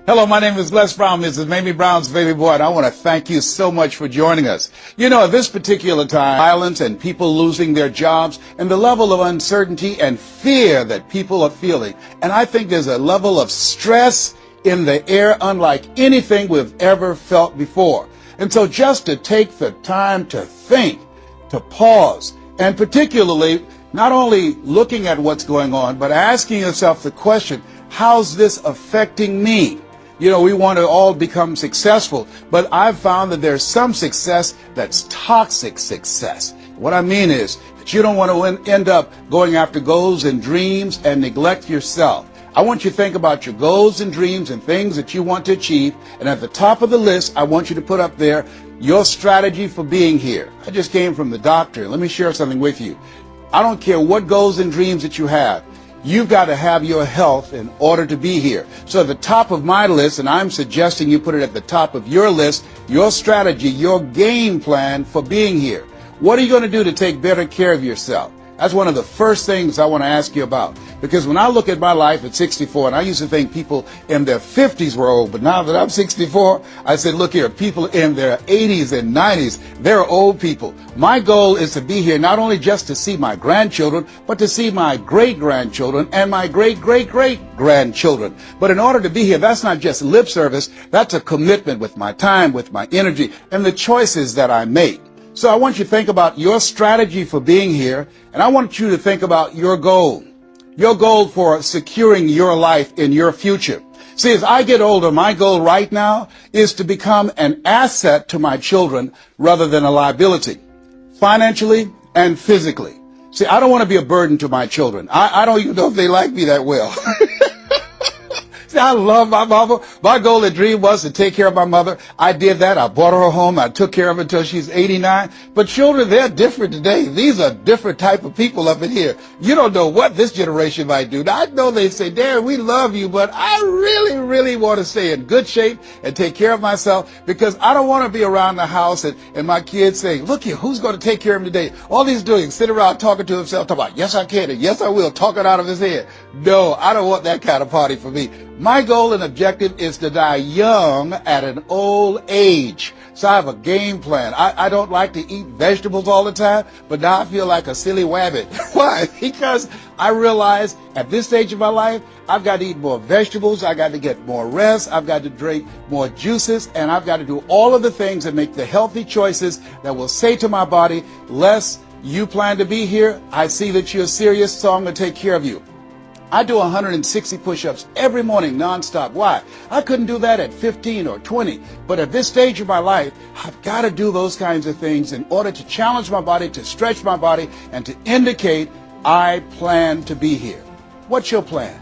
Hello, my name is Les Brown, Mrs. Mamie Brown's baby boy, and I want to thank you so much for joining us. You know, at this particular time, violence and people losing their jobs and the level of uncertainty and fear that people are feeling. And I think there's a level of stress in the air unlike anything we've ever felt before. And so just to take the time to think, to pause, and particularly not only looking at what's going on, but asking yourself the question, how's this affecting me? You know, we want to all become successful, but I've found that there's some success that's toxic success. What I mean is that you don't want to end up going after goals and dreams and neglect yourself. I want you to think about your goals and dreams and things that you want to achieve, and at the top of the list, I want you to put up there your strategy for being here. I just came from the doctor. Let me share something with you. I don't care what goals and dreams that you have. You've got to have your health in order to be here. So at the top of my list, and I'm suggesting you put it at the top of your list, your strategy, your game plan for being here. What are you going to do to take better care of yourself? That's one of the first things I want to ask you about. Because when I look at my life at 64, and I used to think people in their 50s were old, but now that I'm 64, I said, look here, people in their 80s and 90s, they're old people. My goal is to be here not only just to see my grandchildren, but to see my great-grandchildren and my great-great-great-grandchildren. But in order to be here, that's not just lip service, that's a commitment with my time, with my energy, and the choices that I make. So I want you to think about your strategy for being here, and I want you to think about your goal for securing your life in your future. See, as I get older, my goal right now is to become an asset to my children rather than a liability, financially and physically. See, I don't want to be a burden to my children. I don't even know if they like me that well. See, I love my mama. My goal and dream was to take care of my mother. I did that. I bought her a home. I took care of her until she's 89. But children, they're different today. These are different type of people up in here. You don't know what this generation might do. Now, I know they say, Dad, we love you, but I really want to stay in good shape and take care of myself because I don't want to be around the house and my kids saying, look here, who's going to take care of him today? All he's doing is sit around talking to himself, talking about, yes, I can, and yes, I will, talking out of his head. No, I don't want that kind of party for me. My goal and objective is to die young at an old age. So I have a game plan. I don't like to eat vegetables all the time, but now I feel like a silly wabbit. Why? Because I realize at this stage of my life, I've got to eat more vegetables, I've got to get more rest, I've got to drink more juices, and I've got to do all of the things that make the healthy choices that will say to my body, Les, you plan to be here, I see that you're serious, so I'm going to take care of you. I do 160 push-ups every morning nonstop. Why? I couldn't do that at 15 or 20. But at this stage of my life, I've got to do those kinds of things in order to challenge my body, to stretch my body, and to indicate I plan to be here. What's your plan?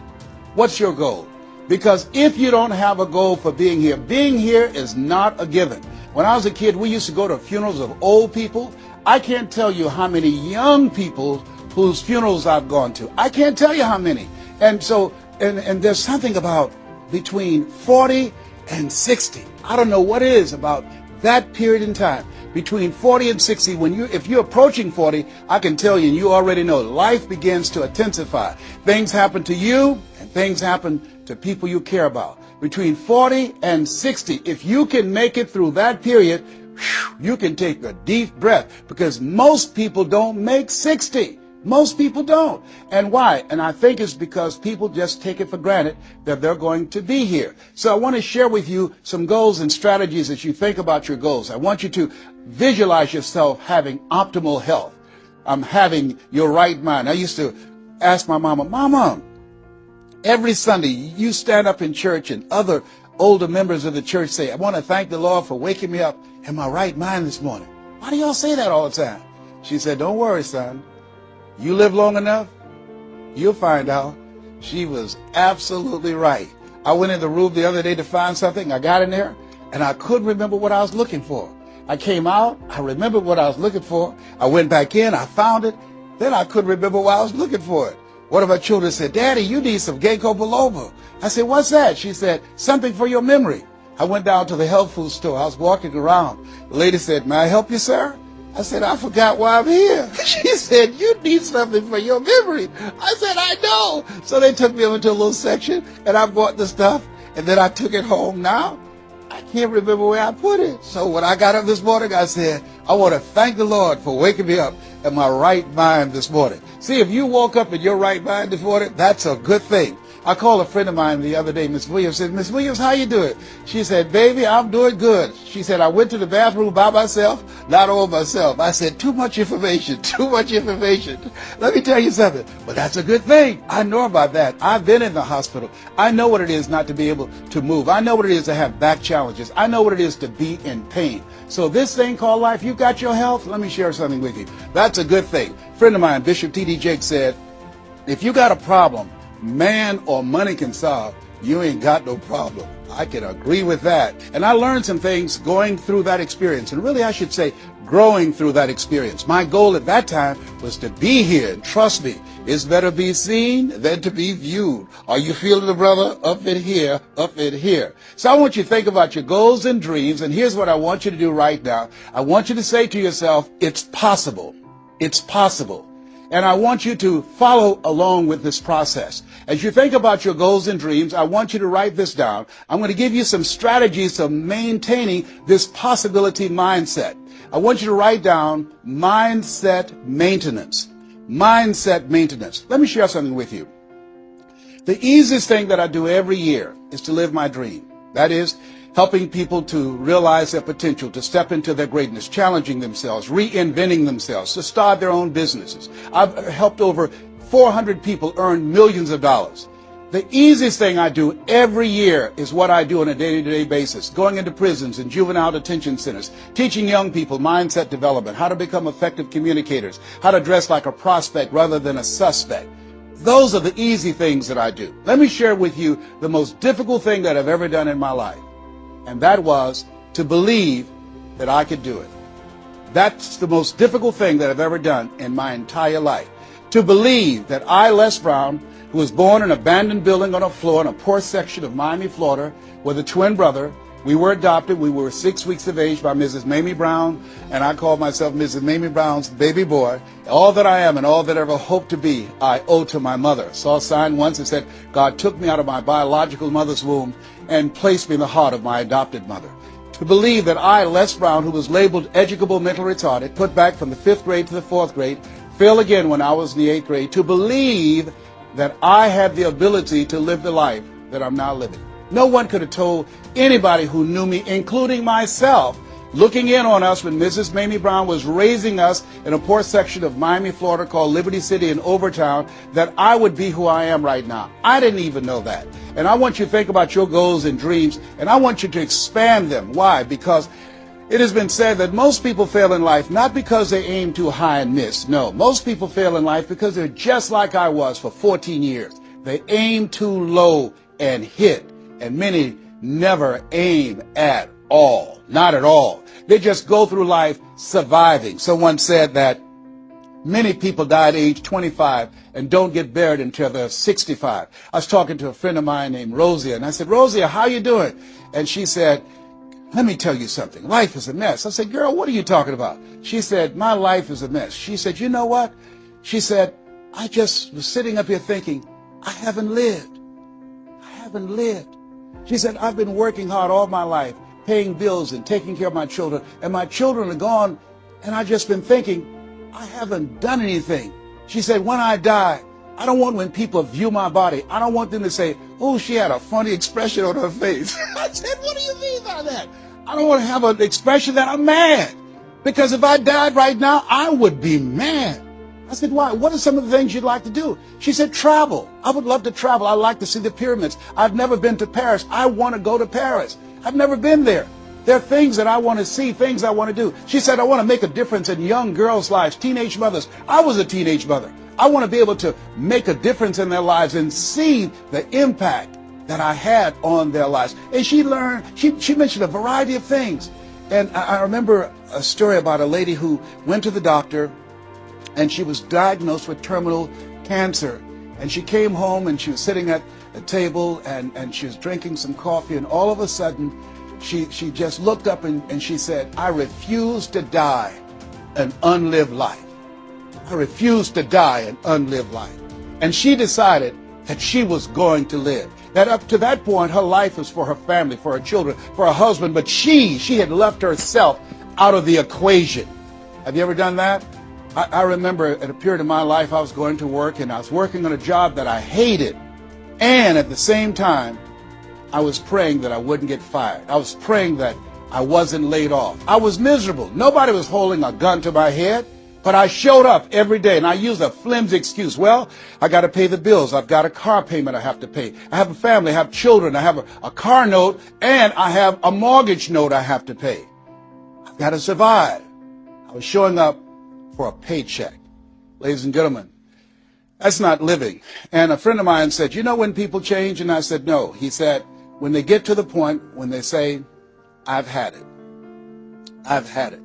What's your goal? Because if you don't have a goal for being here is not a given. When I was a kid, we used to go to funerals of old people. I can't tell you how many young people whose funerals I've gone to. I can't tell you how many. And so, and there's something about between 40 and 60. I don't know what it is about that period in time. Between 40 and 60, if you're approaching 40, I can tell you, and you already know, life begins to intensify. Things happen to you, and things happen to people you care about. Between 40 and 60, if you can make it through that period, you can take a deep breath, because most people don't make 60. Most people don't. And why? And I think it's because people just take it for granted that they're going to be here. So I want to share with you some goals and strategies as you think about your goals. I want you to visualize yourself having optimal health. Having your right mind. I used to ask my Mama, every Sunday you stand up in church and other older members of the church say, I want to thank the Lord for waking me up in my right mind this morning. Why do y'all say that all the time? She said, don't worry, son. You live long enough, you'll find out. She was absolutely right. I went in the room the other day to find something. I got in there, and I couldn't remember what I was looking for. I came out, I remembered what I was looking for. I went back in, I found it. Then I couldn't remember why I was looking for it. One of my children said, Daddy, you need some ginkgo biloba. I said, what's that? She said, something for your memory. I went down to the health food store. I was walking around. The lady said, may I help you, sir? I said, I forgot why I'm here. She said, you need something for your memory. I said, I know. So they took me over to a little section, and I bought the stuff, And then I took it home. Now I can't remember where I put it. So when I got up this morning, I said, I want to thank the Lord for waking me up in my right mind this morning. See, if you woke up in your right mind this morning, that's a good thing. I called a friend of mine the other day, Miss Williams, said, Miss Williams, how you doing? She said, baby, I'm doing good. She said, I went to the bathroom by myself, not all myself. I said, too much information, too much information. Let me tell you something. But that's a good thing. I know about that. I've been in the hospital. I know what it is not to be able to move. I know what it is to have back challenges. I know what it is to be in pain. So this thing called life, you got your health? Let me share something with you. That's a good thing. A friend of mine, Bishop T.D. Jakes, said, if you got a problem man or money can solve, you ain't got no problem. I can agree with that. And I learned some things going through that experience. And really, I should say, growing through that experience. My goal at that time was to be here. And trust me, it's better be seen than to be viewed. Are you feeling it, brother? Up in here, up in here. So I want you to think about your goals and dreams. And here's what I want you to do right now. I want you to say to yourself, it's possible. It's possible. And I want you to follow along with this process. As you think about your goals and dreams, I want you to write this down. I'm going to give you some strategies of maintaining this possibility mindset. I want you to write down mindset maintenance. Mindset maintenance. Let me share something with you. The easiest thing that I do every year is to live my dream. That is, helping people to realize their potential, to step into their greatness, challenging themselves, reinventing themselves, to start their own businesses. I've helped over 400 people earn millions of dollars. The easiest thing I do every year is what I do on a day-to-day basis, going into prisons and juvenile detention centers, teaching young people mindset development, how to become effective communicators, how to dress like a prospect rather than a suspect. Those are the easy things that I do. Let me share with you the most difficult thing that I've ever done in my life. And that was to believe that I could do it. That's the most difficult thing that I've ever done in my entire life. To believe that I, Les Brown, who was born in an abandoned building on a floor in a poor section of Miami, Florida, with a twin brother. We were adopted. We were 6 weeks of age by Mrs. Mamie Brown, and I called myself Mrs. Mamie Brown's baby boy. All that I am and all that I ever hope to be, I owe to my mother. Saw a sign once that said, God took me out of my biological mother's womb and placed me in the heart of my adopted mother. To believe that I, Les Brown, who was labeled educable mentally retarded, put back from the 5th grade to the 4th grade, failed again when I was in the 8th grade, to believe that I had the ability to live the life that I'm now living. No one could have told anybody who knew me, including myself, looking in on us when Mrs. Mamie Brown was raising us in a poor section of Miami, Florida called Liberty City in Overtown, that I would be who I am right now. I didn't even know that. And I want you to think about your goals and dreams, and I want you to expand them. Why? Because it has been said that most people fail in life not because they aim too high and miss. No, most people fail in life because they're just like I was for 14 years. They aim too low and hit. And many never aim at all. Not at all. They just go through life surviving. Someone said that many people die at age 25 and don't get buried until they're 65. I was talking to a friend of mine named Rosia, and I said, Rosia, how you doing? And she said, let me tell you something. Life is a mess. I said, girl, what are you talking about? She said, my life is a mess. She said, you know what? She said, I just was sitting up here thinking, I haven't lived. I haven't lived. She said, I've been working hard all my life, paying bills and taking care of my children, and my children are gone, and I've just been thinking, I haven't done anything. She said, when I die, I don't want when people view my body, I don't want them to say, oh, she had a funny expression on her face. I said, what do you mean by that? I don't want to have an expression that I'm mad. Because if I died right now, I would be mad. I said, why? What are some of the things you'd like to do? She said, travel. I would love to travel. I'd like to see the pyramids. I've never been to Paris. I want to go to Paris. I've never been there. There are things that I want to see, things I want to do. She said, I want to make a difference in young girls' lives, teenage mothers. I was a teenage mother. I want to be able to make a difference in their lives and see the impact that I had on their lives. And she mentioned a variety of things. And I remember a story about a lady who went to the doctor, and she was diagnosed with terminal cancer. And she came home and she was sitting at a table and she was drinking some coffee, and all of a sudden she just looked up and she said, I refuse to die an unlived life. I refuse to die an unlived life. And she decided that she was going to live. that up to that point, her life was for her family, for her children, for her husband, but she had left herself out of the equation. Have you ever done that? I remember at a period of my life, I was going to work and I was working on a job that I hated. And at the same time, I was praying that I wouldn't get fired. I was praying that I wasn't laid off. I was miserable. Nobody was holding a gun to my head, but I showed up every day and I used a flimsy excuse. Well, I got to pay the bills. I've got a car payment I have to pay. I have a family, I have children, I have a car note, and I have a mortgage note I have to pay. I've got to survive. I was showing up for a paycheck. Ladies and gentlemen, that's not living. And a friend of mine said, you know when people change? And I said, no. He said, when they get to the point when they say, I've had it. I've had it.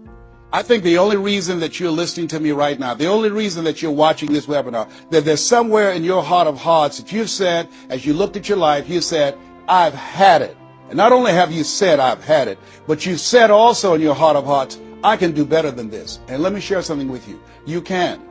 I think the only reason that you're listening to me right now, the only reason that you're watching this webinar, that there's somewhere in your heart of hearts that you've said, as you looked at your life, you said, I've had it. And not only have you said, I've had it, but you said also in your heart of hearts, I can do better than this. And let me share something with you. You can.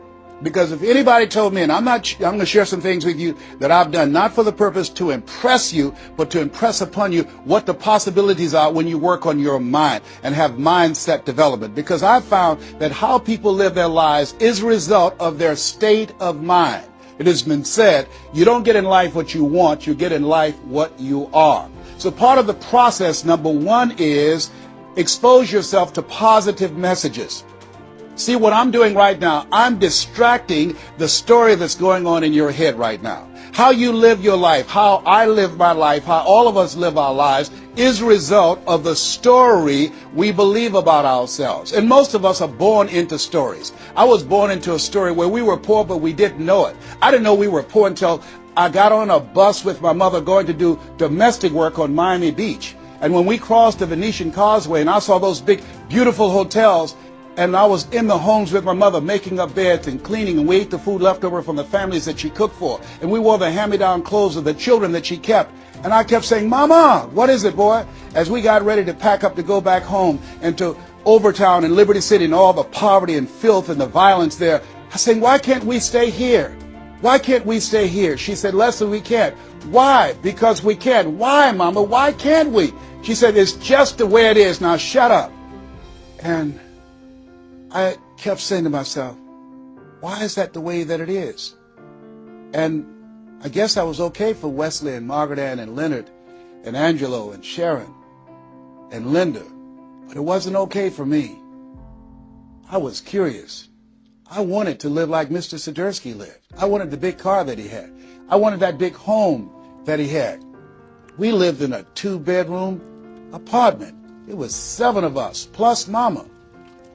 Because if anybody told me, and I'm going to share some things with you that I've done, not for the purpose to impress you, but to impress upon you what the possibilities are when you work on your mind and have mindset development. Because I've found that how people live their lives is a result of their state of mind. It has been said, you don't get in life what you want, you get in life what you are. So part of the process, number one, is expose yourself to positive messages. See what I'm doing right now, I'm distracting the story that's going on in your head right now. How you live your life, how I live my life, how all of us live our lives is a result of the story we believe about ourselves. And most of us are born into stories. I was born into a story where we were poor, but we didn't know it. I didn't know we were poor until I got on a bus with my mother going to do domestic work on Miami Beach. And when we crossed the Venetian Causeway and I saw those big, beautiful hotels, and I was in the homes with my mother making up beds and cleaning, and we ate the food left over from the families that she cooked for. And we wore the hand-me-down clothes of the children that she kept. And I kept saying, Mama, what is it, boy? As we got ready to pack up to go back home and to Overtown and Liberty City and all the poverty and filth and the violence there, I was saying, why can't we stay here? Why can't we stay here? She said, Leslie, we can't. Why? Because we can. Why, Mama? Why can't we? She said, it's just the way it is. Now shut up. And I kept saying to myself, why is that the way that it is? And I guess I was okay for Wesley and Margaret Ann and Leonard and Angelo and Sharon and Linda, but it wasn't okay for me. I was curious. I wanted to live like Mr. Sidursky lived. I wanted the big car that he had. I wanted that big home that he had. We lived in a 2-bedroom apartment. It was 7 of us, plus Mama.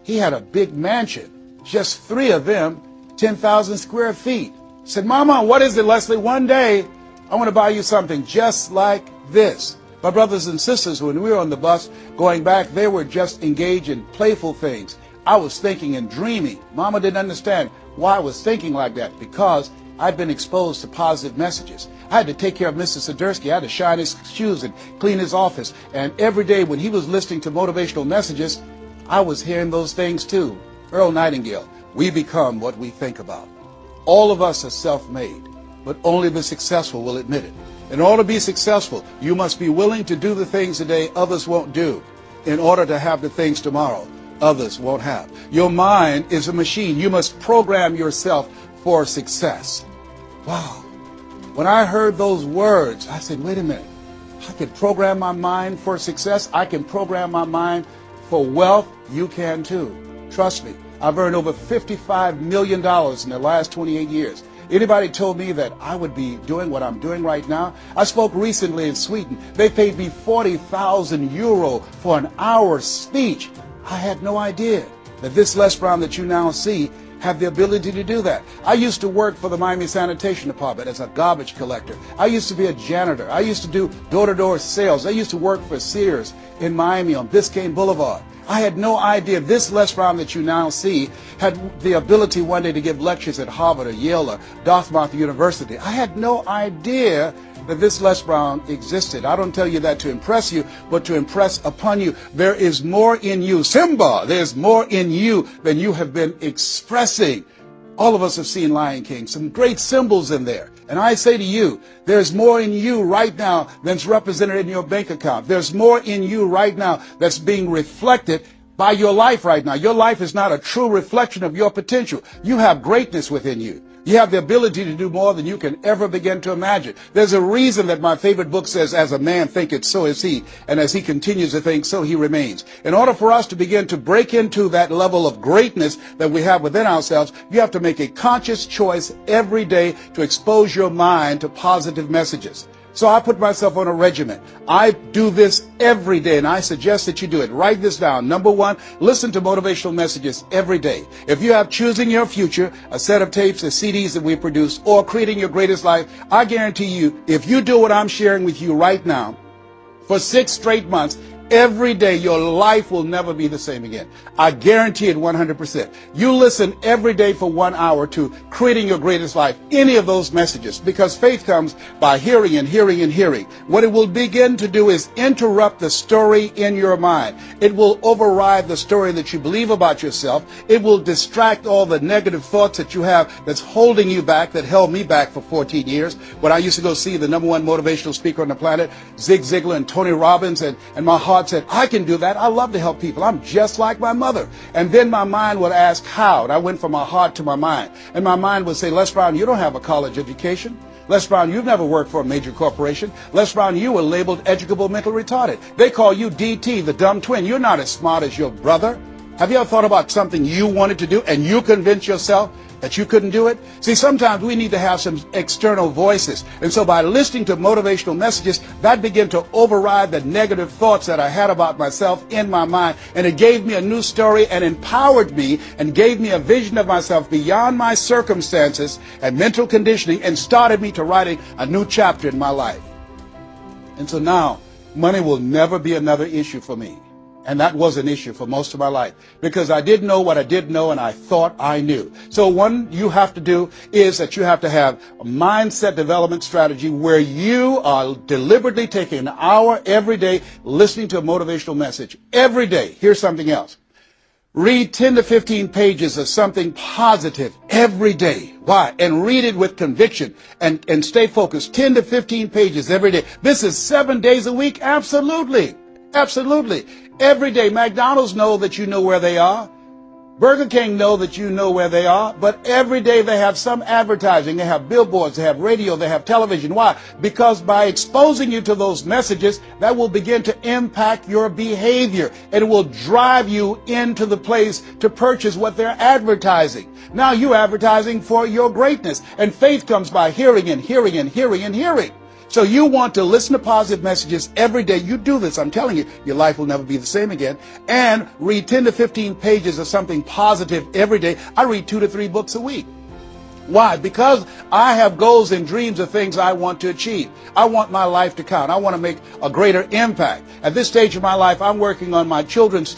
He had a big mansion, just 3 of them, 10,000 square feet. I said, Mama, what is it, Leslie? One day, I want to buy you something just like this. My brothers and sisters, when we were on the bus going back, they were just engaged in playful things. I was thinking and dreaming. Mama didn't understand why I was thinking like that, because I'd been exposed to positive messages. I had to take care of Mr. Sidursky. I had to shine his shoes and clean his office. And every day when he was listening to motivational messages, I was hearing those things too. Earl Nightingale, we become what we think about. All of us are self-made, but only the successful will admit it. In order to be successful, you must be willing to do the things today others won't do in order to have the things tomorrow others won't have. Your mind is a machine. You must program yourself for success. Wow. When I heard those words, I said, wait a minute. I can program my mind for success. I can program my mind for wealth. You can too. Trust me. I've earned over $55 million in the last 28 years. Anybody told me that I would be doing what I'm doing right now? I spoke recently in Sweden. They paid me 40,000 euro for an hour speech. I had no idea that this Les Brown that you now see have the ability to do that. I used to work for the Miami Sanitation Department as a garbage collector. I used to be a janitor. I used to do door-to-door sales. I used to work for Sears in Miami on Biscayne Boulevard. I had no idea this Les Brown that you now see had the ability one day to give lectures at Harvard or Yale or Dartmouth University. I had no idea that this Les Brown existed. I don't tell you that to impress you, but to impress upon you. There is more in you. Simba, there's more in you than you have been expressing. All of us have seen Lion King, some great symbols in there. And I say to you, there's more in you right now than's represented in your bank account. There's more in you right now that's being reflected by your life right now. Your life is not a true reflection of your potential. You have greatness within you. You have the ability to do more than you can ever begin to imagine. There's a reason that my favorite book says, as a man thinketh, so is he. And as he continues to think, so he remains. In order for us to begin to break into that level of greatness that we have within ourselves, you have to make a conscious choice every day to expose your mind to positive messages. So I put myself on a regimen. I do this every day, and I suggest that you do it. Write this down. Number one, listen to motivational messages every day. If you have Choosing Your Future, a set of tapes, the CDs that we produce, or Creating Your Greatest Life, I guarantee you, if you do what I'm sharing with you right now, for 6 straight months, every day, your life will never be the same again. I guarantee it 100%. You listen every day for 1 hour to Creating Your Greatest Life, any of those messages, because faith comes by hearing and hearing and hearing. What it will begin to do is interrupt the story in your mind. It will override the story that you believe about yourself. It will distract all the negative thoughts that you have that's holding you back, that held me back for 14 years. When I used to go see the #1 motivational speaker on the planet, Zig Ziglar and Tony Robbins, and my heart said, I can do that. I love to help people. I'm just like my mother. And then my mind would ask how. And I went from my heart to my mind. And my mind would say, Les Brown, you don't have a college education. Les Brown, you've never worked for a major corporation. Les Brown, you were labeled educable mental retarded. They call you DT, the dumb twin. You're not as smart as your brother. Have you ever thought about something you wanted to do and you convinced yourself that you couldn't do it? See, sometimes we need to have some external voices. And so by listening to motivational messages, that began to override the negative thoughts that I had about myself in my mind. And it gave me a new story and empowered me and gave me a vision of myself beyond my circumstances and mental conditioning and started me to writing a new chapter in my life. And so now, money will never be another issue for me. And that was an issue for most of my life because I didn't know what I didn't know and I thought I knew. So one you have to do is that you have to have a mindset development strategy where you are deliberately taking an hour every day listening to a motivational message. Every day. Here's something else. Read 10 to 15 pages of something positive every day. Why? And read it with conviction and stay focused. 10 to 15 pages every day. This is 7 days a week? Absolutely. Absolutely. Every day. McDonald's know that you know where they are. Burger King know that you know where they are. But every day they have some advertising. They have billboards. They have radio. They have television. Why? Because by exposing you to those messages, that will begin to impact your behavior. And it will drive you into the place to purchase what they're advertising. Now you're advertising for your greatness. And faith comes by hearing and hearing and hearing and hearing. So you want to listen to positive messages every day. You do this, I'm telling you, your life will never be the same again. And read 10 to 15 pages of something positive every day. I read 2 to 3 books a week. Why? Because I have goals and dreams of things I want to achieve. I want my life to count. I want to make a greater impact. At this stage of my life, I'm working on my children's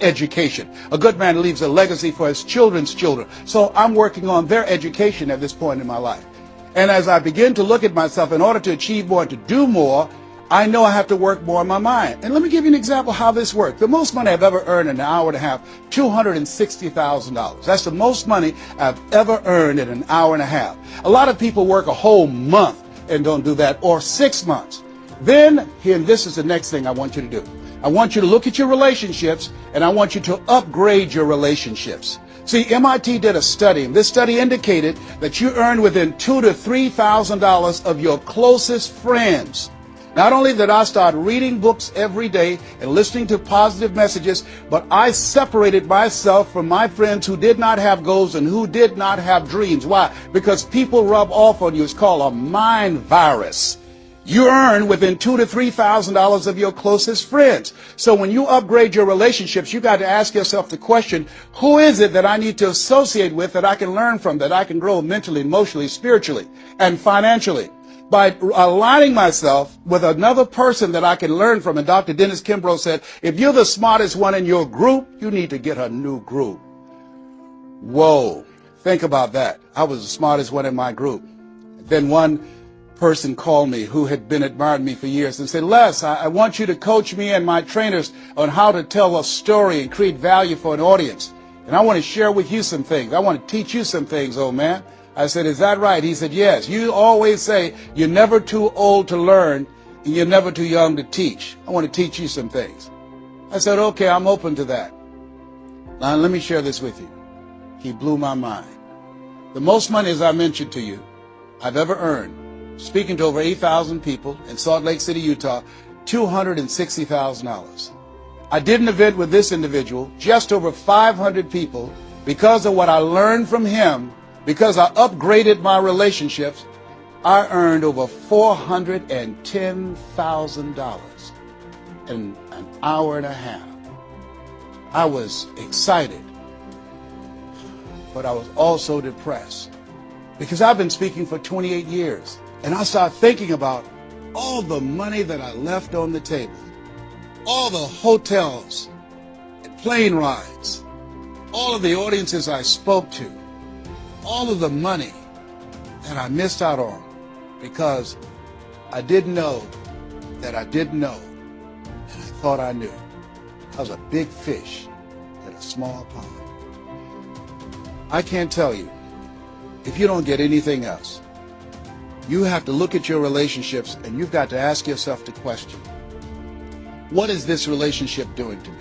education. A good man leaves a legacy for his children's children. So I'm working on their education at this point in my life. And as I begin to look at myself, in order to achieve more, to do more, I know I have to work more on my mind. And let me give you an example of how this works. The most money I've ever earned in an hour and a half, $260,000. That's the most money I've ever earned in an hour and a half. A lot of people work a whole month and don't do that, or 6 months. Then, this is the next thing I want you to do. I want you to look at your relationships, and I want you to upgrade your relationships. See, MIT did a study, and this study indicated that you earn within $2,000 to $3,000 of your closest friends. Not only did I start reading books every day and listening to positive messages, but I separated myself from my friends who did not have goals and who did not have dreams. Why? Because people rub off on you. It's called a mind virus. You earn within $2,000 to $3,000 of your closest friends. So when you upgrade your relationships, you got to ask yourself the question, who is it that I need to associate with, that I can learn from, that I can grow mentally, emotionally, spiritually, and financially? By aligning myself with another person that I can learn from. And Dr. Dennis Kimbrough said, if you're the smartest one in your group, you need to get a new group. Whoa, think about that. I was the smartest one in my group. Then one person called me who had been admiring me for years and said, Les, I want you to coach me and my trainers on how to tell a story and create value for an audience. And I want to share with you some things. I want to teach you some things, old man. I said, is that right? He said, yes. You always say you're never too old to learn and you're never too young to teach. I want to teach you some things. I said, okay, I'm open to that. Now, let me share this with you. He blew my mind. The most money, as I mentioned to you, I've ever earned, speaking to over 8,000 people in Salt Lake City, Utah, $260,000. I did an event with this individual, just over 500 people, because of what I learned from him, because I upgraded my relationships. I earned over $410,000 in an hour and a half. I was excited, but I was also depressed because I've been speaking for 28 years. And I started thinking about all the money that I left on the table, all the hotels and plane rides, all of the audiences I spoke to, all of the money that I missed out on because I didn't know that I didn't know, and I thought I knew. I was a big fish in a small pond. I can't tell you, if you don't get anything else, you have to look at your relationships and you've got to ask yourself the question, what is this relationship doing to me?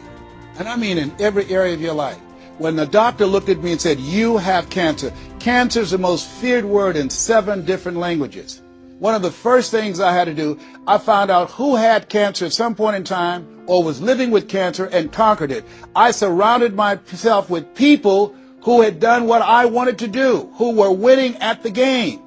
And I mean in every area of your life. When the doctor looked at me and said, you have cancer. Cancer is the most feared word in 7 different languages. One of the first things I had to do, I found out who had cancer at some point in time or was living with cancer and conquered it. I surrounded myself with people who had done what I wanted to do, who were winning at the game.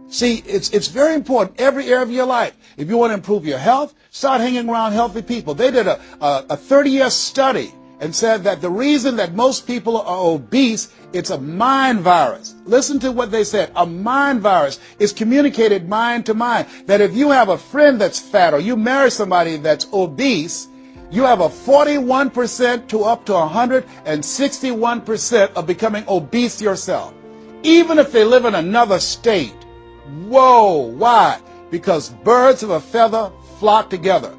See, it's very important, every area of your life. If you want to improve your health, start hanging around healthy people. They did a 30-year study and said that the reason that most people are obese, it's a mind virus. Listen to what they said. A mind virus is communicated mind to mind. That if you have a friend that's fat or you marry somebody that's obese, you have a 41% to up to 161% of becoming obese yourself. Even if they live in another state. Whoa, why? Because birds of a feather flock together.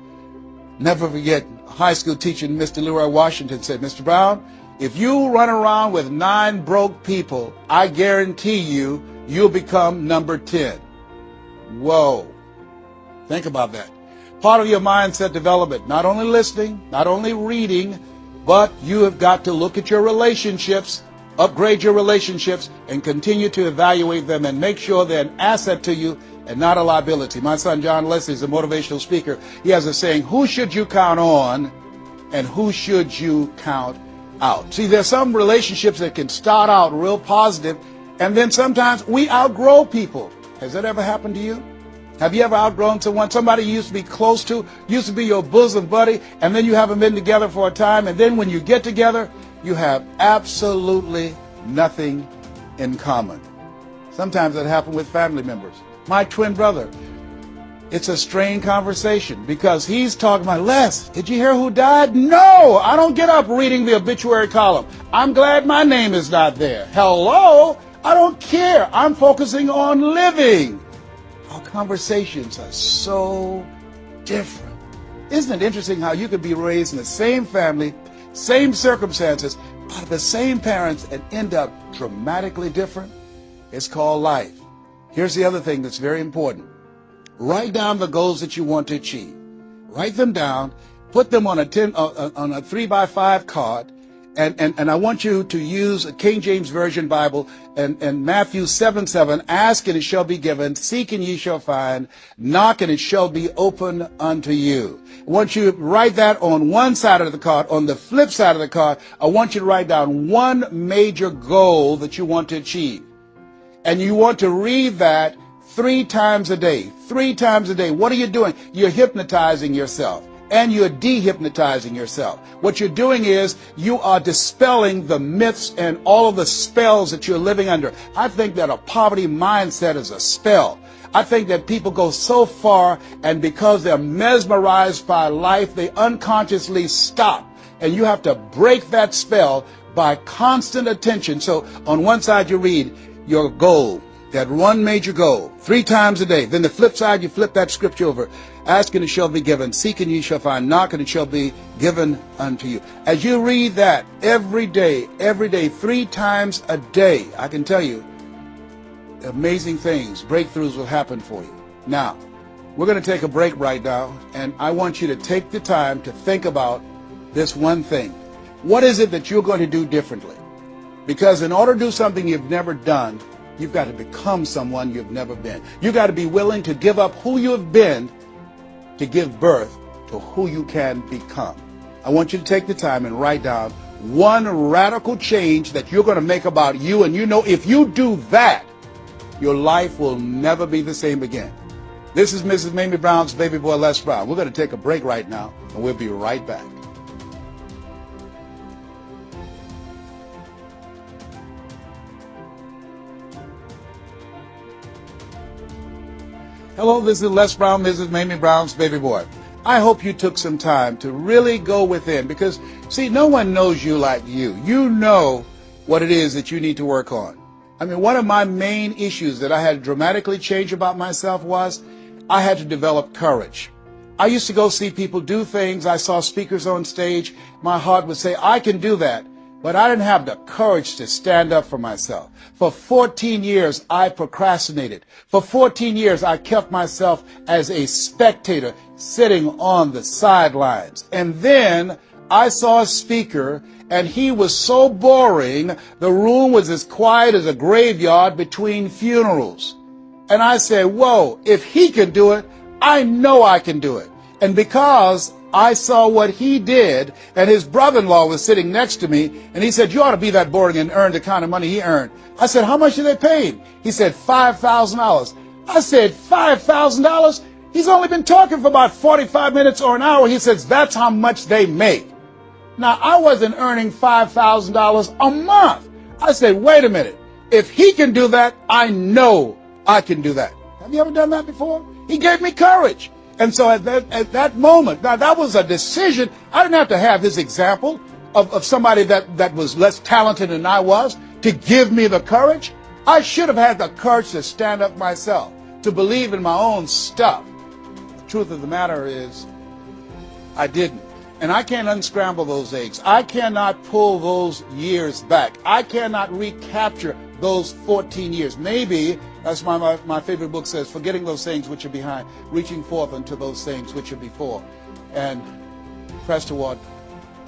Never forget, a high school teacher, Mr. Leroy Washington, said, Mr. Brown, if you run around with 9 broke people, I guarantee you, you'll become number 10. Whoa. Think about that. Part of your mindset development, not only listening, not only reading, but you have got to look at your relationships, upgrade your relationships, and continue to evaluate them and make sure they're an asset to you and not a liability. My son John Leslie is a motivational speaker. He has a saying, who should you count on and who should you count out? See, there's some relationships that can start out real positive, and then sometimes we outgrow people. Has that ever happened to you? Have you ever outgrown someone? Somebody you used to be close to, used to be your bosom buddy, and then you haven't been together for a time, and then when you get together, you have absolutely nothing in common. Sometimes that happens with family members. My twin brother, it's a strained conversation because he's talking about, Les, did you hear who died? No, I don't get up reading the obituary column. I'm glad my name is not there. Hello, I don't care. I'm focusing on living. Our conversations are so different. Isn't it interesting how you could be raised in the same family, same circumstances, by the same parents and end up dramatically different? It's called life. Here's the other thing that's very important. Write down the goals that you want to achieve. Write them down, put them on a 3x5 card, and I want you to use a King James Version Bible and Matthew 7:7, ask and it shall be given, seek and ye shall find, knock and it shall be open unto you. I want you to write that on one side of the card. On the flip side of the card, I want you to write down one major goal that you want to achieve. And you want to read that 3 times a day. 3 times a day. What are you doing? You're hypnotizing yourself. And you're dehypnotizing yourself. What you're doing is you are dispelling the myths and all of the spells that you're living under. I think that a poverty mindset is a spell. I think that people go so far, and because they're mesmerized by life, they unconsciously stop. And you have to break that spell by constant attention. So on one side you read your goal, that one major goal, 3 times a day. Then the flip side, you flip that scripture over. Ask and it shall be given. Seek and ye shall find. Knock and it shall be given unto you. As you read that every day, 3 times a day, I can tell you, amazing things, breakthroughs will happen for you. Now, we're going to take a break right now, and I want you to take the time to think about this one thing. What is it that you're going to do differently? Because in order to do something you've never done, you've got to become someone you've never been. You've got to be willing to give up who you have been to give birth to who you can become. I want you to take the time and write down one radical change that you're going to make about you, and you know if you do that, your life will never be the same again. This is Mrs. Mamie Brown's baby boy Les Brown. We're going to take a break right now, and we'll be right back. Hello, this is Les Brown, Mrs. Mamie Brown's baby boy. I hope you took some time to really go within because, see, no one knows you like you. You know what it is that you need to work on. I mean, one of my main issues that I had to dramatically change about myself was I had to develop courage. I used to go see people do things. I saw speakers on stage. My heart would say, I can do that. But I didn't have the courage to stand up for myself. For 14 years, I procrastinated. For 14 years, I kept myself as a spectator sitting on the sidelines. And then I saw a speaker, and he was so boring, the room was as quiet as a graveyard between funerals. And I said, whoa, if he can do it, I know I can do it. And because I saw what he did, and his brother-in-law was sitting next to me, and he said, you ought to be that boring and earn the kind of money he earned. I said, how much did they pay him? He said, $5,000. I said, $5,000? He's only been talking for about 45 minutes or an hour. He says, that's how much they make. Now, I wasn't earning $5,000 a month. I said, wait a minute. If he can do that, I know I can do that. Have you ever done that before? He gave me courage. And so at that moment, now that was a decision. I didn't have to have his example of somebody that was less talented than I was to give me the courage. I should have had the courage to stand up myself, to believe in my own stuff. The truth of the matter is, I didn't. And I can't unscramble those eggs. I cannot pull those years back. I cannot recapture those 14 years. Maybe, that's my favorite book says, forgetting those things which are behind, reaching forth unto those things which are before, and press toward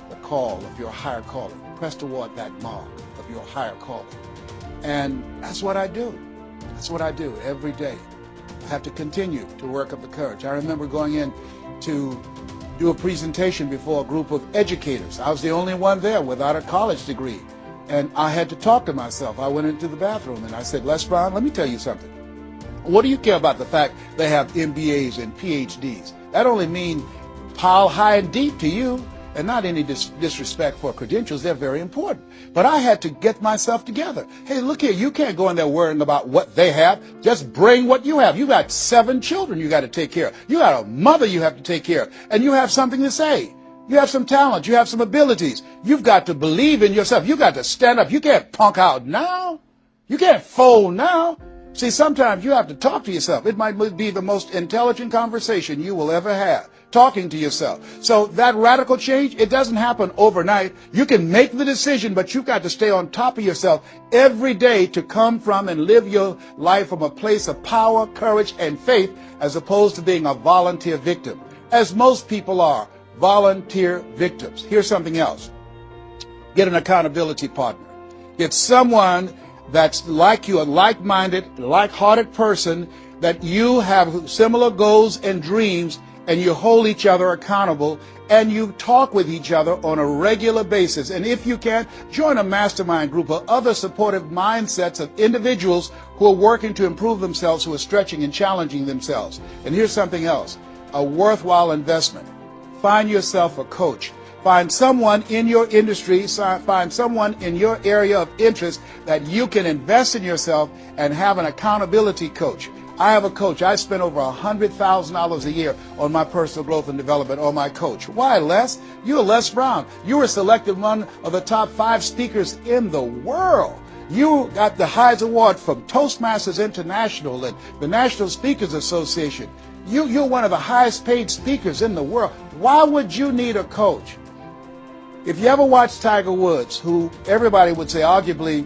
the call of your higher calling. Press toward that mark of your higher calling. And that's what I do. That's what I do every day. I have to continue to work up the courage. I remember going in to do a presentation before a group of educators. I was the only one there without a college degree. And I had to talk to myself. I went into the bathroom and I said, Les Brown, let me tell you something. What do you care about the fact they have MBAs and PhDs? That only means pile high and deep to you, and not any disrespect for credentials. They're very important. But I had to get myself together. Hey, look here, you can't go in there worrying about what they have. Just bring what you have. You got 7 children you got to take care of. You got a mother you have to take care of. And you have something to say. You have some talent. You have some abilities. You've got to believe in yourself. You've got to stand up. You can't punk out now. You can't fold now. See, sometimes you have to talk to yourself. It might be the most intelligent conversation you will ever have, talking to yourself. So that radical change, it doesn't happen overnight. You can make the decision, but you've got to stay on top of yourself every day to come from and live your life from a place of power, courage, and faith, as opposed to being a volunteer victim, as most people are. Volunteer victims. Here's something else. Get an accountability partner. Get someone that's like you, a like-minded, like-hearted person, that you have similar goals and dreams, and you hold each other accountable, and you talk with each other on a regular basis. And if you can, join a mastermind group of other supportive mindsets of individuals who are working to improve themselves, who are stretching and challenging themselves. And here's something else. A worthwhile investment. Find yourself a coach. Find someone in your industry, find someone in your area of interest that you can invest in yourself and have an accountability coach. I have a coach. I spend over $100,000 a year on my personal growth and development on my coach. Why, Les? You're Les Brown. You were selected one of the top 5 speakers in the world. You got the Heise Award from Toastmasters International and the National Speakers Association. You're one of the highest paid speakers in the world. Why would you need a coach? If you ever watched Tiger Woods, who everybody would say arguably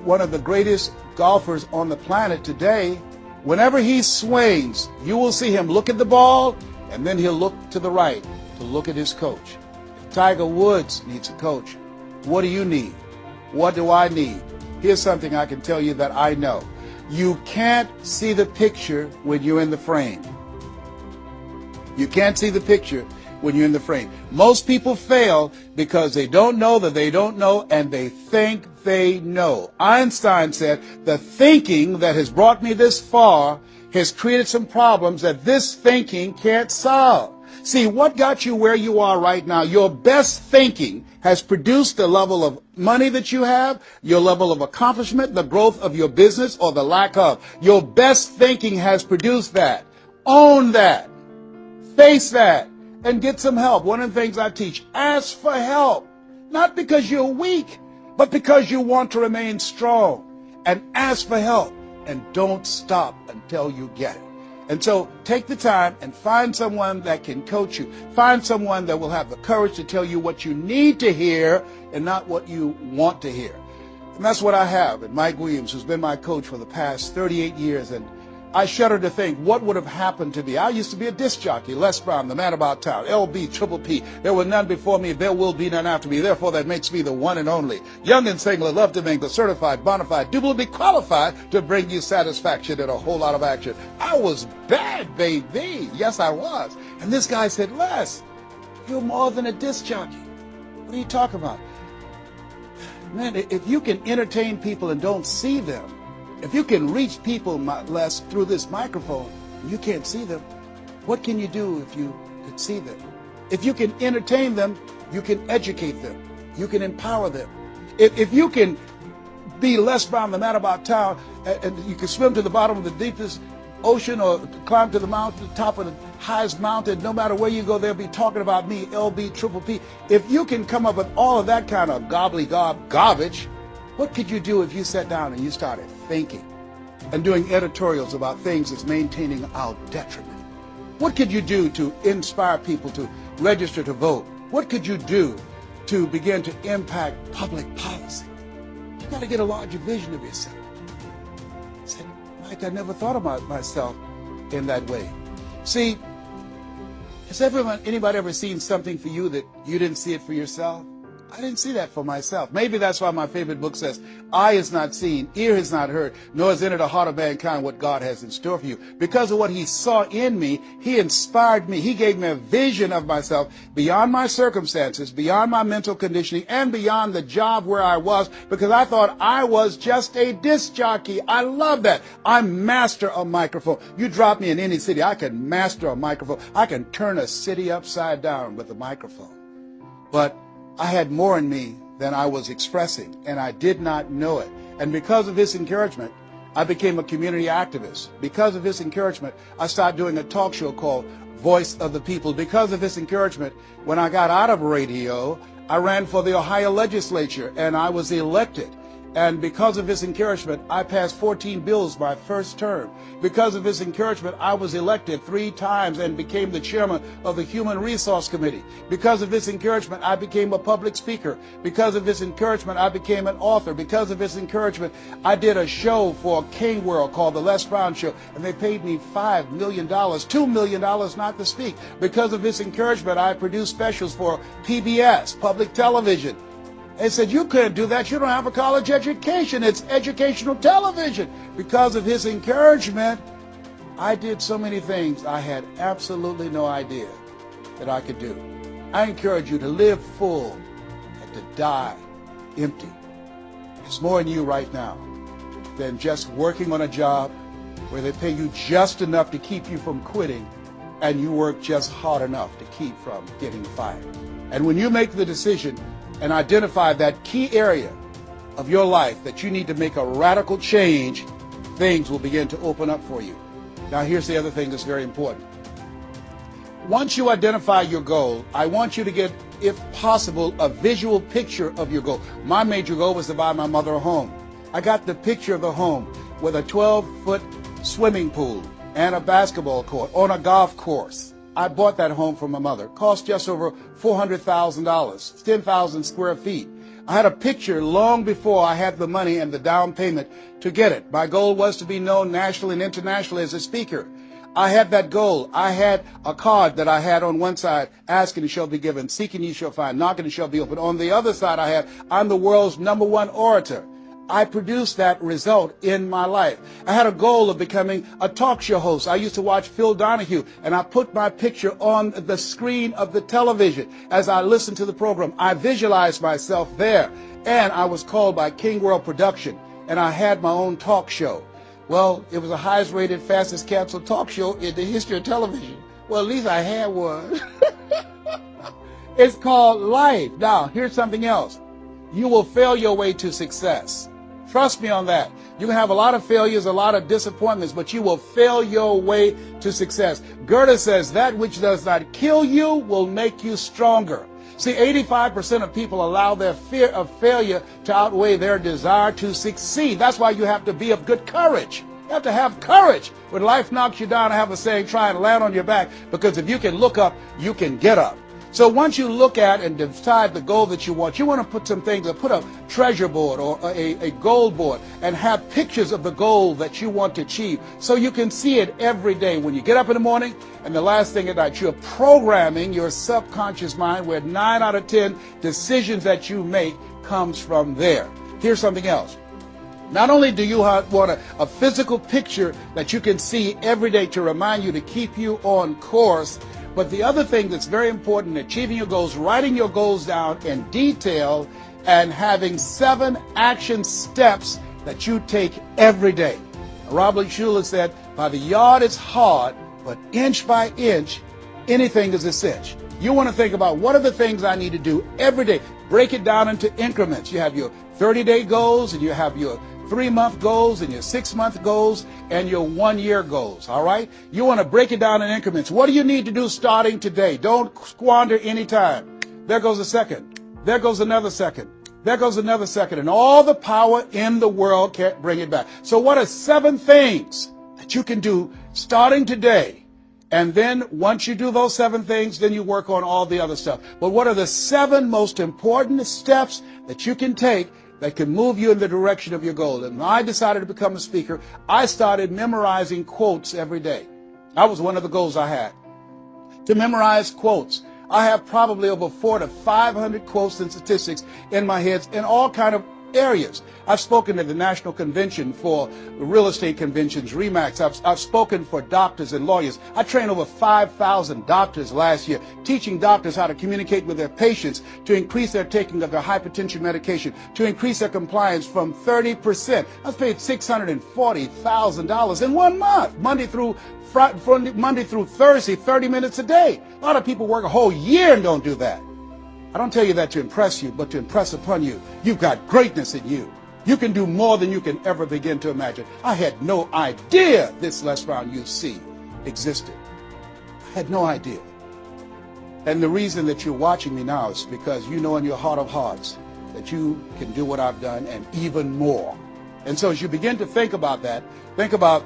one of the greatest golfers on the planet today, whenever he swings, you will see him look at the ball, and then he'll look to the right to look at his coach. If Tiger Woods needs a coach, what do you need? What do I need? Here's something I can tell you that I know. You can't see the picture when you're in the frame. You can't see the picture when you're in the frame. Most people fail because they don't know that they don't know, and they think they know. Einstein said, the thinking that has brought me this far has created some problems that this thinking can't solve. See, what got you where you are right now? Your best thinking has produced the level of money that you have, your level of accomplishment, the growth of your business, or the lack of. Your best thinking has produced that. Own that. Face that. And get some help. One of the things I teach, ask for help. Not because you're weak, but because you want to remain strong. And ask for help. And don't stop until you get it. And so take the time and find someone that can coach you. Find someone that will have the courage to tell you what you need to hear and not what you want to hear. And that's what I have in Mike Williams, who's been my coach for the past 38 years. And I shudder to think what would have happened to me. I used to be a disc jockey, Les Brown, the man about town, LB, Triple P. There were none before me, there will be none after me. Therefore, that makes me the one and only. Young and single, love to mingle, certified, bona fide, be qualified to bring you satisfaction and a whole lot of action. I was bad, baby. Yes, I was. And this guy said, Les, you're more than a disc jockey. What are you talking about? Man, if you can entertain people and don't see them, if you can reach people, Les, through this microphone, and you can't see them, what can you do if you could see them? If you can entertain them, you can educate them. You can empower them. If you can be Les Brown, the man about town, and you can swim to the bottom of the deepest ocean or climb to the mountain, the top of the highest mountain, no matter where you go, they'll be talking about me, LB, Triple P. If you can come up with all of that kind of gobbly-gob garbage, what could you do if you sat down and you started thinking and doing editorials about things that's maintaining our detriment? What could you do to inspire people to register to vote? What could you do to begin to impact public policy? You got to get a larger vision of yourself. I said, Mike, I never thought about myself in that way. See, has anybody ever seen something for you that you didn't see it for yourself? I didn't see that for myself. Maybe that's why my favorite book says, eye has not seen, ear has not heard, nor has entered the heart of mankind what God has in store for you. Because of what he saw in me, he inspired me. He gave me a vision of myself beyond my circumstances, beyond my mental conditioning, and beyond the job where I was, because I thought I was just a disc jockey. I love that. I'm master of microphone. You drop me in any city, I can master a microphone. I can turn a city upside down with a microphone. But I had more in me than I was expressing, and I did not know it. And because of his encouragement, I became a community activist. Because of his encouragement, I started doing a talk show called Voice of the People. Because of his encouragement, when I got out of radio, I ran for the Ohio legislature, and I was elected. And because of his encouragement, I passed 14 bills my first term. Because of his encouragement, I was elected 3 times and became the chairman of the Human Resource Committee. Because of his encouragement, I became a public speaker. Because of his encouragement, I became an author. Because of his encouragement, I did a show for King World called The Les Brown Show, and they paid me $5 million, $2 million not to speak. Because of his encouragement, I produced specials for PBS, public television. They said, you couldn't do that. You don't have a college education. It's educational television. Because of his encouragement, I did so many things I had absolutely no idea that I could do. I encourage you to live full and to die empty. There's more in you right now than just working on a job where they pay you just enough to keep you from quitting and you work just hard enough to keep from getting fired. And when you make the decision and identify that key area of your life that you need to make a radical change, things will begin to open up for you. Now, here's the other thing that's very important. Once you identify your goal, I want you to get, if possible, a visual picture of your goal. My major goal was to buy my mother a home. I got the picture of the home with a 12-foot swimming pool and a basketball court on a golf course. I bought that home for my mother. It cost just over $400,000, 10,000 square feet. I had a picture long before I had the money and the down payment to get it. My goal was to be known nationally and internationally as a speaker. I had that goal. I had a card that I had on one side, asking and shall be given, seeking ye shall find, knocking and shall be opened. On the other side I had, I'm the world's #1 orator. I produced that result in my life. I had a goal of becoming a talk show host. I used to watch Phil Donahue, and I put my picture on the screen of the television. As I listened to the program, I visualized myself there, and I was called by King World Production, and I had my own talk show. Well, it was the highest rated, fastest canceled talk show in the history of television. Well, at least I had one. It's called life. Now, here's something else. You will fail your way to success. Trust me on that. You can have a lot of failures, a lot of disappointments, but you will fail your way to success. Goethe says that which does not kill you will make you stronger. See, 85% of people allow their fear of failure to outweigh their desire to succeed. That's why you have to be of good courage. You have to have courage. When life knocks you down, I have a saying, try and land on your back, because if you can look up, you can get up. So once you look at and decide the goal that you want to put some things, put a treasure board or a goal board and have pictures of the goal that you want to achieve so you can see it every day when you get up in the morning and the last thing at night. You're programming your subconscious mind where 9 out of 10 decisions that you make comes from there. Here's something else. Not only do you want a physical picture that you can see every day to remind you to keep you on course, but the other thing that's very important in achieving your goals, writing your goals down in detail and having 7 action steps that you take every day. Robert Schuller said, by the yard it's hard, but inch by inch, anything is a cinch. You want to think about what are the things I need to do every day. Break it down into increments. You have your 30-day goals, and you have your 3-month goals, and your 6-month goals, and your 1-year goals, all right? You want to break it down in increments. What do you need to do starting today? Don't squander any time. There goes a second. There goes another second. There goes another second. And all the power in the world can't bring it back. So what are 7 things that you can do starting today? And then once you do those 7 things, then you work on all the other stuff. But what are the 7 most important steps that you can take that can move you in the direction of your goal? And when I decided to become a speaker, I started memorizing quotes every day. That was one of the goals I had, to memorize quotes. I have probably over 400 to 500 quotes and statistics in my head in all kind of areas. I've spoken at the National Convention for real estate conventions, REMAX. I've spoken for doctors and lawyers. I trained over 5,000 doctors last year, teaching doctors how to communicate with their patients to increase their taking of their hypertension medication, to increase their compliance from 30%. I was paid $640,000 in 1 month, Monday through Thursday, 30 minutes a day. A lot of people work a whole year and don't do that. I don't tell you that to impress you, but to impress upon you. You've got greatness in you. You can do more than you can ever begin to imagine. I had no idea this Les Brown you see existed. I had no idea. And the reason that you're watching me now is because you know in your heart of hearts that you can do what I've done and even more. And so as you begin to think about that, think about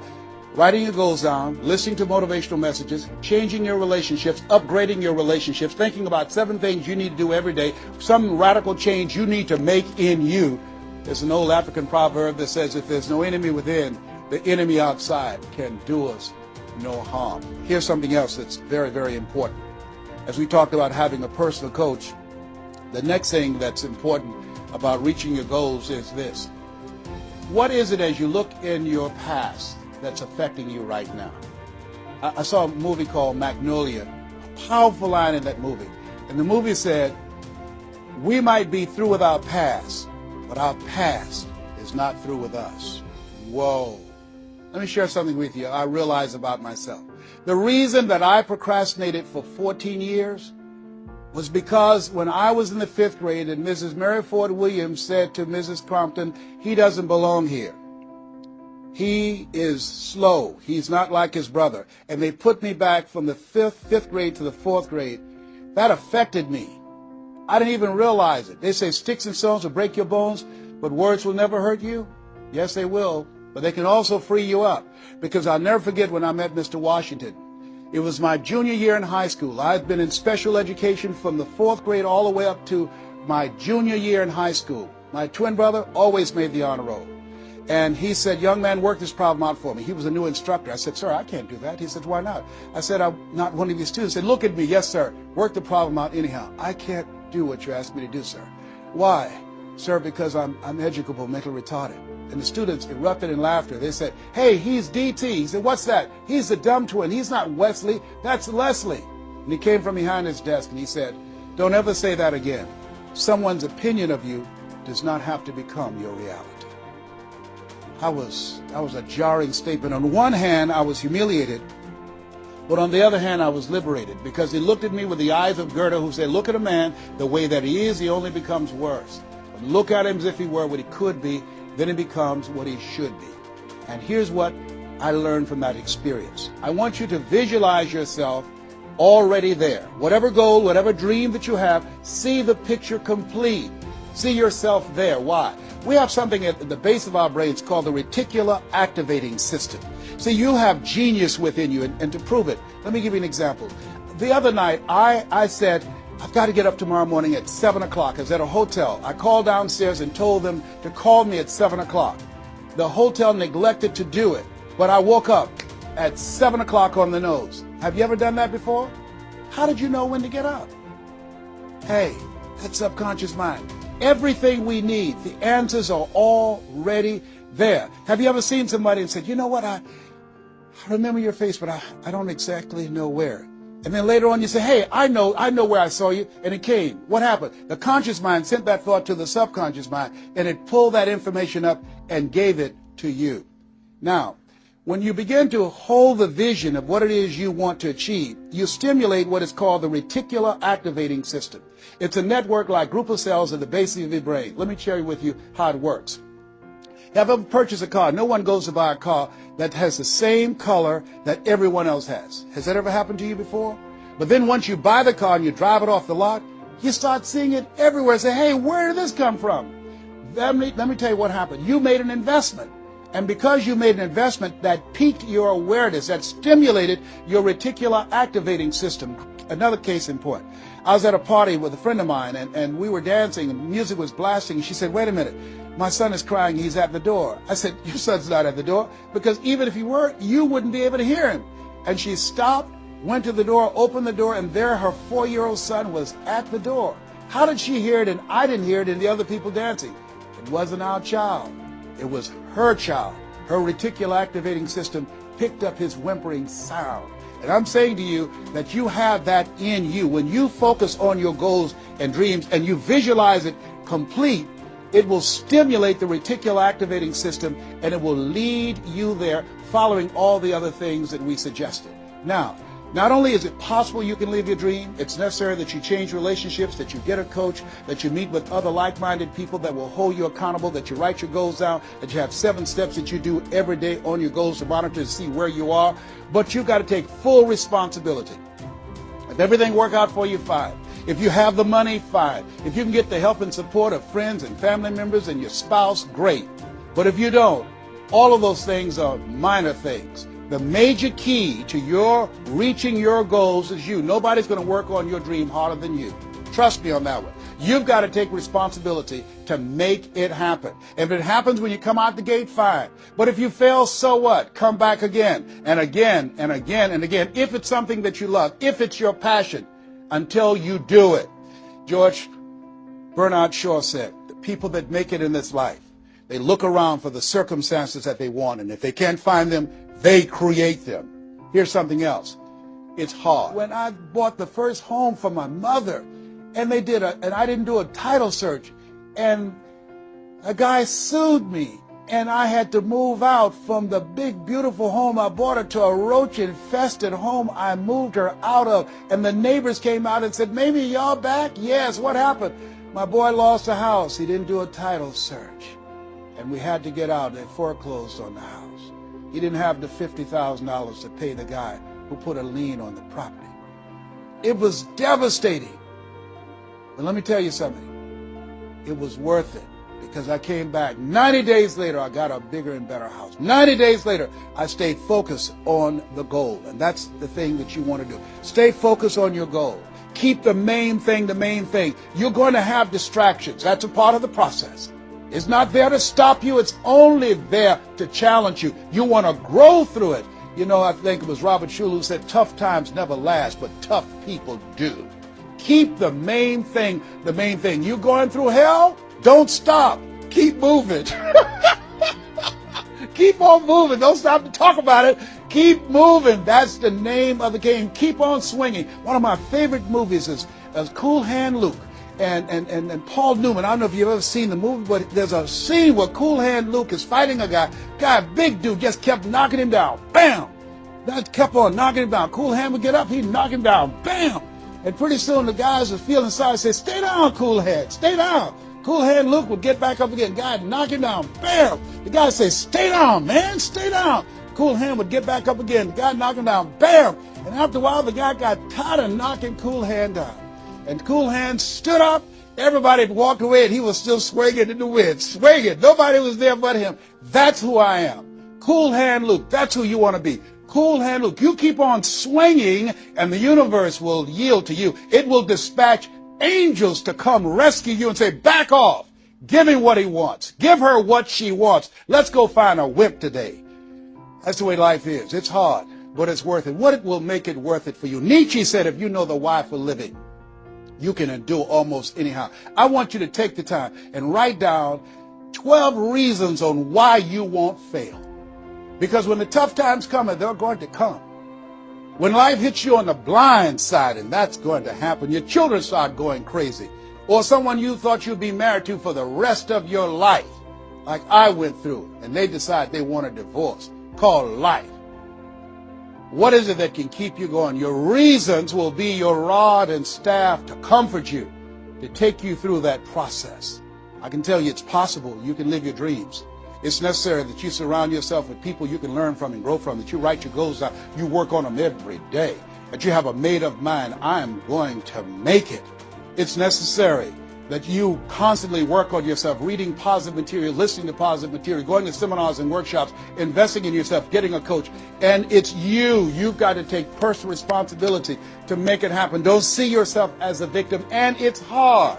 writing your goals down, listening to motivational messages, changing your relationships, upgrading your relationships, thinking about 7 things you need to do every day, some radical change you need to make in you. There's an old African proverb that says, if there's no enemy within, the enemy outside can do us no harm. Here's something else that's very, very important. As we talked about having a personal coach, the next thing that's important about reaching your goals is this. What is it as you look in your past that's affecting you right now? I saw a movie called Magnolia, a powerful line in that movie. And the movie said, we might be through with our past, but our past is not through with us. Whoa. Let me share something with you I realize about myself. The reason that I procrastinated for 14 years was because when I was in the 5th grade and Mrs. Mary Ford Williams said to Mrs. Crompton, he doesn't belong here. He is slow. He's not like his brother. And they put me back from the 5th grade to the 4th grade. That affected me. I didn't even realize it. They say sticks and stones will break your bones, but words will never hurt you. Yes, they will. But they can also free you up. Because I'll never forget when I met Mr. Washington. It was my junior year in high school. I'd been in special education from the 4th grade all the way up to my junior year in high school. My twin brother always made the honor roll. And he said, young man, work this problem out for me. He was a new instructor. I said, sir, I can't do that. He said, why not? I said, I'm not one of your students. He said, look at me. Yes, sir. Work the problem out anyhow. I can't do what you asked me to do, sir. Why? Sir, because I'm educable, mentally retarded. And the students erupted in laughter. They said, hey, he's DT. He said, what's that? He's the dumb twin. He's not Wesley. That's Leslie. And he came from behind his desk and he said, don't ever say that again. Someone's opinion of you does not have to become your reality. That was a jarring statement. On one hand, I was humiliated, but on the other hand, I was liberated, because he looked at me with the eyes of Goethe, who said, look at a man the way that he is, he only becomes worse. But look at him as if he were what he could be, then he becomes what he should be. And here's what I learned from that experience. I want you to visualize yourself already there. Whatever goal, whatever dream that you have, see the picture complete. See yourself there. Why? We have something at the base of our brains called the reticular activating system. See, you have genius within you, and to prove it, let me give you an example. The other night, I said, I've got to get up tomorrow morning at 7 o'clock. I was at a hotel. I called downstairs and told them to call me at 7 o'clock. The hotel neglected to do it, but I woke up at 7 o'clock on the nose. Have you ever done that before? How did you know when to get up? Hey, that subconscious mind. Everything we need, the answers are already there. Have you ever seen somebody and said, you know what, I remember your face, but I don't exactly know where. And then later on you say, hey, I know where I saw you, and it came. What happened? The conscious mind sent that thought to the subconscious mind, and it pulled that information up and gave it to you. Now, when you begin to hold the vision of what it is you want to achieve, you stimulate what is called the reticular activating system. It's a network like group of cells at the base of your brain. Let me share with you how it works. Have you ever purchased a car? No one goes to buy a car that has the same color that everyone else has. Has that ever happened to you before? But then once you buy the car and you drive it off the lot, you start seeing it everywhere. Say, hey, where did this come from? Let me tell you what happened. You made an investment. And because you made an investment, that piqued your awareness, that stimulated your reticular activating system. Another case in point. I was at a party with a friend of mine, and we were dancing, and music was blasting. She said, wait a minute, my son is crying, he's at the door. I said, your son's not at the door, because even if he were, you wouldn't be able to hear him. And she stopped, went to the door, opened the door, and there her 4-year-old son was at the door. How did she hear it and I didn't hear it and the other people dancing? It wasn't our child. It was her child. Her reticular activating system picked up his whimpering sound. And I'm saying to you that you have that in you. When you focus on your goals and dreams and you visualize it complete, it will stimulate the reticular activating system and it will lead you there, following all the other things that we suggested. Now, not only is it possible you can live your dream, it's necessary that you change relationships, that you get a coach, that you meet with other like-minded people that will hold you accountable, that you write your goals down, that you have 7 steps that you do every day on your goals to monitor to see where you are. But you've got to take full responsibility. If everything works out for you, fine. If you have the money, fine. If you can get the help and support of friends and family members and your spouse, great. But if you don't, all of those things are minor things. The major key to your reaching your goals is you. Nobody's going to work on your dream harder than you. Trust me on that one. You've got to take responsibility to make it happen. If it happens when you come out the gate, fine. But if you fail, so what? Come back again and again and again and again. If it's something that you love, if it's your passion, until you do it. George Bernard Shaw said, the people that make it in this life, they look around for the circumstances that they want, and if they can't find them, they create them. Here's something else. It's hard. When I bought the first home for my mother, and I didn't do a title search, and a guy sued me, and I had to move out from the big, beautiful home I bought her to a roach-infested home I moved her out of. And the neighbors came out and said, maybe y'all back? Yes, what happened? My boy lost a house. He didn't do a title search. And we had to get out. They foreclosed on the house. He didn't have the $50,000 to pay the guy who put a lien on the property. It was devastating. But let me tell you something. It was worth it. Because I came back. 90 days later, I got a bigger and better house. 90 days later, I stayed focused on the goal. And that's the thing that you want to do. Stay focused on your goal. Keep the main thing the main thing. You're going to have distractions. That's a part of the process. It's not there to stop you. It's only there to challenge you. You want to grow through it. You know, I think it was Robert Schuller who said, tough times never last, but tough people do. Keep the main thing the main thing. You're going through hell? Don't stop. Keep moving. Keep on moving. Don't stop to talk about it. Keep moving. That's the name of the game. Keep on swinging. One of my favorite movies is Cool Hand Luke and Paul Newman. I don't know if you've ever seen the movie, but there's a scene where Cool Hand Luke is fighting a guy, big dude, just kept knocking him down. Bam! That kept on knocking him down. Cool Hand would get up, he'd knock him down. Bam! And pretty soon the guys are feeling sorry, say, stay down, Cool Hand, stay down. Cool Hand Luke would get back up again. Guy knock him down. Bam! The guy say, stay down, man, stay down. Cool Hand would get back up again. The guy knock him down. Bam! And after a while, the guy got tired of knocking Cool Hand down. And Cool Hand stood up. Everybody had walked away, and he was still swinging in the wind. Swinging. Nobody was there but him. That's who I am. Cool Hand Luke. That's who you want to be. Cool Hand Luke. You keep on swinging, and the universe will yield to you. It will dispatch angels to come rescue you and say, back off. Give him what he wants. Give her what she wants. Let's go find a wimp today. That's the way life is. It's hard, but it's worth it. What will make it worth it for you? Nietzsche said, if you know the why for living, you can endure almost anyhow. I want you to take the time and write down 12 reasons on why you won't fail. Because when the tough times come, and they're going to come, when life hits you on the blind side, and that's going to happen, your children start going crazy, or someone you thought you'd be married to for the rest of your life, like I went through, and they decide they want a divorce, called life. What is it that can keep you going? Your reasons will be your rod and staff to comfort you, to take you through that process. I can tell you it's possible. You can live your dreams. It's necessary that you surround yourself with people you can learn from and grow from, that you write your goals down, you work on them every day, that you have a made-up mind, I am going to make it. It's necessary that you constantly work on yourself, reading positive material, listening to positive material, going to seminars and workshops, investing in yourself, getting a coach. And it's you. You've got to take personal responsibility to make it happen. Don't see yourself as a victim. And it's hard.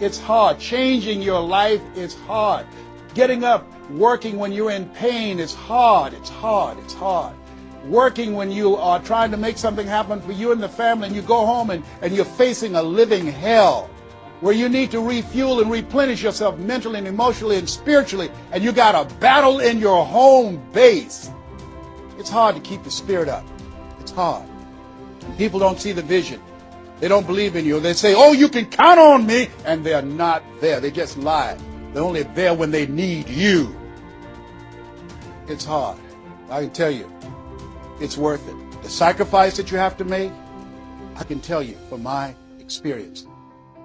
It's hard. Changing your life is hard. Getting up, working when you're in pain is hard. It's hard. It's hard. Working when you are trying to make something happen for you and the family, and you go home and you're facing a living hell, where you need to refuel and replenish yourself mentally and emotionally and spiritually, and you got a battle in your home base. It's hard to keep the spirit up. It's hard. People don't see the vision. They don't believe in you. They say, oh, you can count on me, and they're not there. They just lie. They're only there when they need you. It's hard. I can tell you, it's worth it. The sacrifice that you have to make, I can tell you from my experience,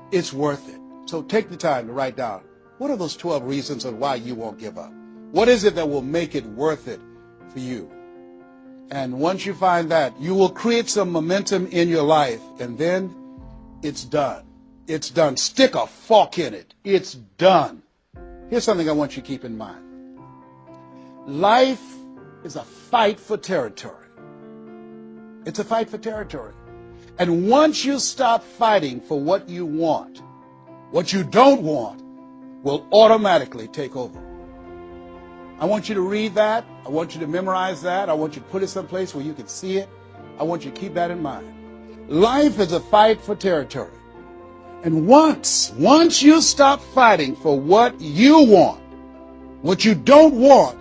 it's worth it. So take the time to write down, what are those 12 reasons on why you won't give up? What is it that will make it worth it for you? And once you find that, you will create some momentum in your life, and then it's done. It's done. Stick a fork in it. It's done. Here's something I want you to keep in mind. Life is a fight for territory. It's a fight for territory. And once you stop fighting for what you want, what you don't want will automatically take over. I want you to read that. I want you to memorize that. I want you to put it someplace where you can see it. I want you to keep that in mind. Life is a fight for territory. And once you stop fighting for what you want, what you don't want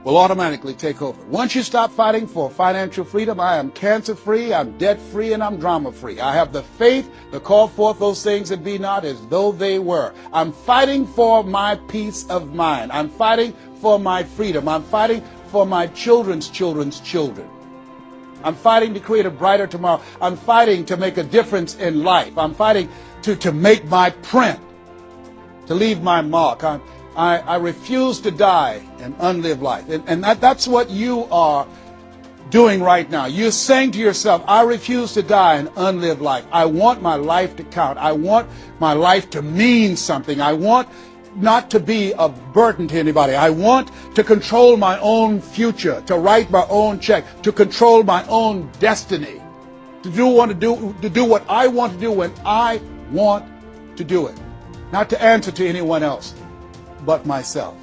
will automatically take over. Once you stop fighting for financial freedom, I am cancer-free, I'm debt-free, and I'm drama-free. I have the faith to call forth those things that be not as though they were. I'm fighting for my peace of mind. I'm fighting for my freedom. I'm fighting for my children's children's children. I'm fighting to create a brighter tomorrow. I'm fighting to make a difference in life. I'm fighting to make my print, to leave my mark. I refuse to die and unlive life. And that's what you are doing right now. You're saying to yourself, I refuse to die and unlive life. I want my life to count. I want my life to mean something. I want not to be a burden to anybody. I want to control my own future, to write my own check, to control my own destiny. to do what I want to do when I want to do it. Not to answer to anyone else but myself.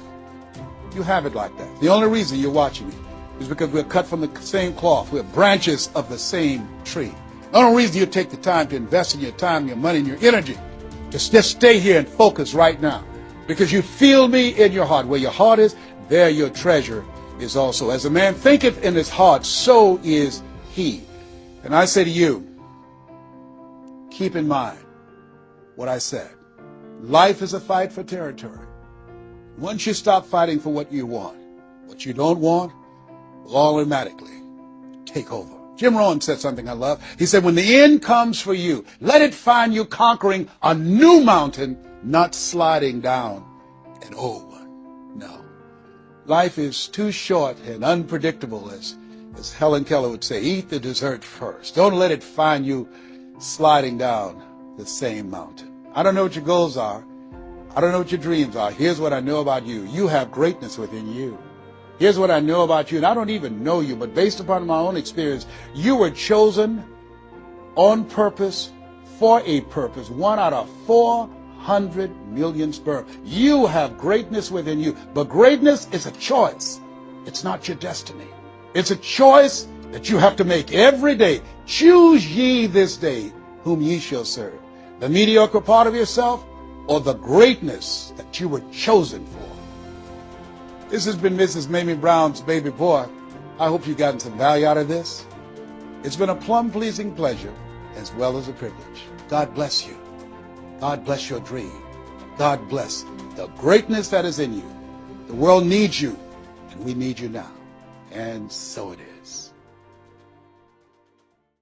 You have it like that. The only reason you're watching me is because we're cut from the same cloth. We're branches of the same tree. The only reason you take the time to invest in your time, your money, and your energy, just stay here and focus right now. Because you feel me in your heart. Where your heart is, there your treasure is also. As a man thinketh in his heart, so is he. And I say to you, keep in mind what I said. Life is a fight for territory. Once you stop fighting for what you want, what you don't want will automatically take over. Jim Rohn said something I love. He said, when the end comes for you, let it find you conquering a new mountain, not sliding down an old one. No. Life is too short and unpredictable, as Helen Keller would say. Eat the dessert first. Don't let it find you sliding down the same mountain. I don't know what your goals are. I don't know what your dreams are. Here's what I know about you. You have greatness within you. Here's what I know about you, and I don't even know you, but based upon my own experience, you were chosen on purpose for a purpose. 1 out of 400 million sperm. You have greatness within you, but greatness is a choice. It's not your destiny. It's a choice that you have to make every day. Choose ye this day whom ye shall serve. The mediocre part of yourself or the greatness that you were chosen for. This has been Mrs. Mamie Brown's Baby Boy. I hope you've gotten some value out of this. It's been a plum-pleasing pleasure as well as a privilege. God bless you. God bless your dream. God bless the greatness that is in you. The world needs you, and we need you now. And so it is.